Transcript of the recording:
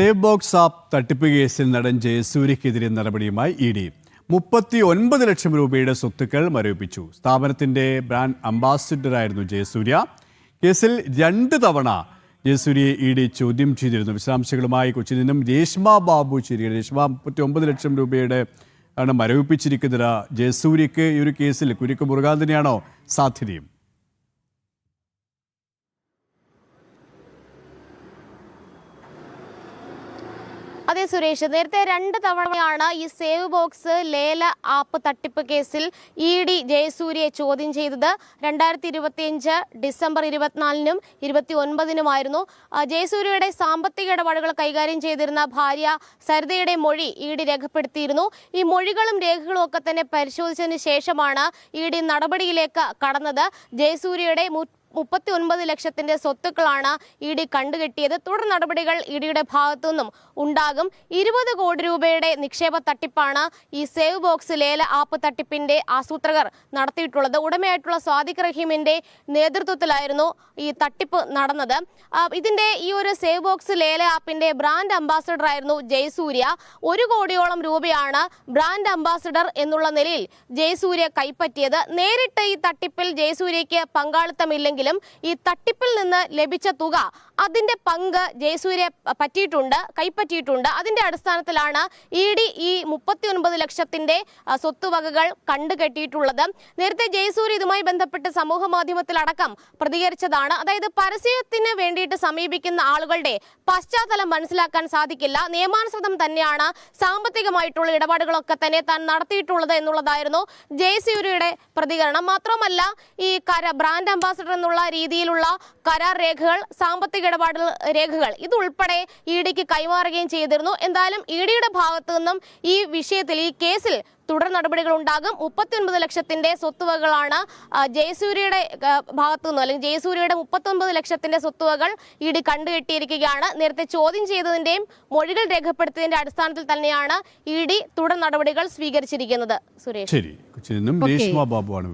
Save box app തട്ടിപ്പ് കേസിൽ നടൻ ജയസൂര്യക്കെതിരെ നടപടിയുമായി ഇഡി 39 ലക്ഷം രൂപയുടെ സ്വത്തുക്കൾ മരവിപ്പിച്ചു. സ്ഥാപനത്തിന്റെ ബ്രാൻഡ് അംബാസിഡറായിരുന്നു ജയസൂര്യ. കേസിൽ 2 തവണ ജയസൂര്യയെ ഇഡി ചോദ്യം ചെയ്തിരുന്നു. വിശദാംശങ്ങളുമായി കൊച്ചിയിൽ നിന്നും രേഷ്മ ബാബു ചേരുകയാണ്. രേഷ്മ, 39 ലക്ഷം രൂപയുടെ ആണ് മരവിപ്പിച്ചിരിക്കുന്നത്. ജയസൂര്യക്ക് ഈ ഒരു കേസിൽ കുരുക്ക് മുറുകാൻ തന്നെയാണോ സാധ്യതയും? അതെ സുരേഷ്, നേരത്തെ 2 തവണയാണ് ഈ സേവ് ബോക്സ് ലേല ആപ്പ് തട്ടിപ്പ് കേസിൽ ഇഡി ജയസൂര്യയെ ചോദ്യം ചെയ്തത്. 2025 ഡിസംബർ 24-നും 29-നുമായിരുന്നു. ജയസൂര്യയുടെ സാമ്പത്തിക ഇടപാടുകൾ കൈകാര്യം ചെയ്തിരുന്ന ഭാര്യ സരിതയുടെ മൊഴി ഇഡി രേഖപ്പെടുത്തിയിരുന്നു. ഈ മൊഴികളും രേഖകളും ഒക്കെ തന്നെ പരിശോധിച്ചതിന് ശേഷമാണ് ഇഡി നടപടിയിലേക്ക് കടന്നത്. ജയസൂര്യയുടെ 39 ലക്ഷത്തിന്റെ സ്വത്തുക്കളാണ് ഇഡി കണ്ടുകെട്ടിയത്. തുടർ നടപടികൾ ഇഡിയുടെ ഭാഗത്തു നിന്നും ഉണ്ടാകും. 20 കോടി രൂപയുടെ നിക്ഷേപ തട്ടിപ്പാണ് ഈ സേവ് ബോക്സ് ലേല ആപ്പ് തട്ടിപ്പിന്റെ ആസൂത്രകർ നടത്തിയിട്ടുള്ളത്. ഉടമയായിട്ടുള്ള സ്വാദിഖ് റഹീമിന്റെ നേതൃത്വത്തിലായിരുന്നു ഈ തട്ടിപ്പ് നടന്നത്. ഇതിന്റെ ഈ ഒരു സേവ് ബോക്സ് ലേല ആപ്പിന്റെ ബ്രാൻഡ് അംബാസിഡർ ആയിരുന്നു ജയസൂര്യ. 1 കോടിയോളം രൂപയാണ് ബ്രാൻഡ് അംബാസിഡർ എന്നുള്ള നിലയിൽ ജയസൂര്യ കൈപ്പറ്റിയത്. നേരിട്ട് ഈ തട്ടിപ്പിൽ ജയസൂര്യയ്ക്ക് പങ്കാളിത്തമില്ലെങ്കിൽ ഈ തട്ടിപ്പിൽ നിന്ന് ലഭിച്ച തുക, അതിന്റെ പങ്ക് ജയസൂര്യ കൈപ്പറ്റിയിട്ടുണ്ട്. അതിന്റെ അടിസ്ഥാനത്തിലാണ് ഇഡി ഈ 39 ലക്ഷത്തിന്റെ സ്വത്തുവകകൾ കണ്ടുകെട്ടിയിട്ടുള്ളത്. നേരത്തെ ജയസൂര്യ ഇതുമായി ബന്ധപ്പെട്ട് സമൂഹ മാധ്യമത്തിലടക്കം പ്രതികരിച്ചതാണ്. അതായത് പരസ്യത്തിന് വേണ്ടിയിട്ട് സമീപിക്കുന്ന ആളുകളുടെ പശ്ചാത്തലം മനസ്സിലാക്കാൻ സാധിക്കില്ല, നിയമാനുസൃതം തന്നെയാണ് സാമ്പത്തികമായിട്ടുള്ള ഇടപാടുകളൊക്കെ തന്നെ താൻ നടത്തിയിട്ടുള്ളത് എന്നുള്ളതായിരുന്നു ജയസൂര്യയുടെ പ്രതികരണം. മാത്രമല്ല, ഈ ബ്രാൻഡ് അംബാസിഡർ എന്നുള്ള രീതിയിലുള്ള കരാർ രേഖകൾ, സാമ്പത്തിക ഇടപാട് രേഖകൾ ഇതുൾപ്പെടെ ഇഡിക്ക് കൈമാറുകയും ചെയ്തിരുന്നു. എന്തായാലും ഇഡിയുടെ ഭാഗത്തു നിന്നും ഈ വിഷയത്തിൽ, ഈ കേസിൽ തുടർ നടപടികൾ ഉണ്ടാകും. 39 ലക്ഷത്തിന്റെ സ്വത്തുവകകളാണ് ജയസൂര്യയുടെ ഭാഗത്തു നിന്നും, അല്ലെങ്കിൽ ജയസൂര്യയുടെ 39 ലക്ഷത്തിന്റെ സ്വത്തുവകൾ ഇഡി കണ്ടുകെട്ടിയിരിക്കുകയാണ്. നേരത്തെ ചോദ്യം ചെയ്തതിന്റെയും മൊഴികൾ രേഖപ്പെടുത്തിയതിന്റെ അടിസ്ഥാനത്തിൽ തന്നെയാണ് ഇഡി തുടർ നടപടികൾ സ്വീകരിച്ചിരിക്കുന്നത്. സുരേഷ്. ശരി, കൊച്ചിയിൽ നിന്നും രേഷ്മ ബാബുവാണ്.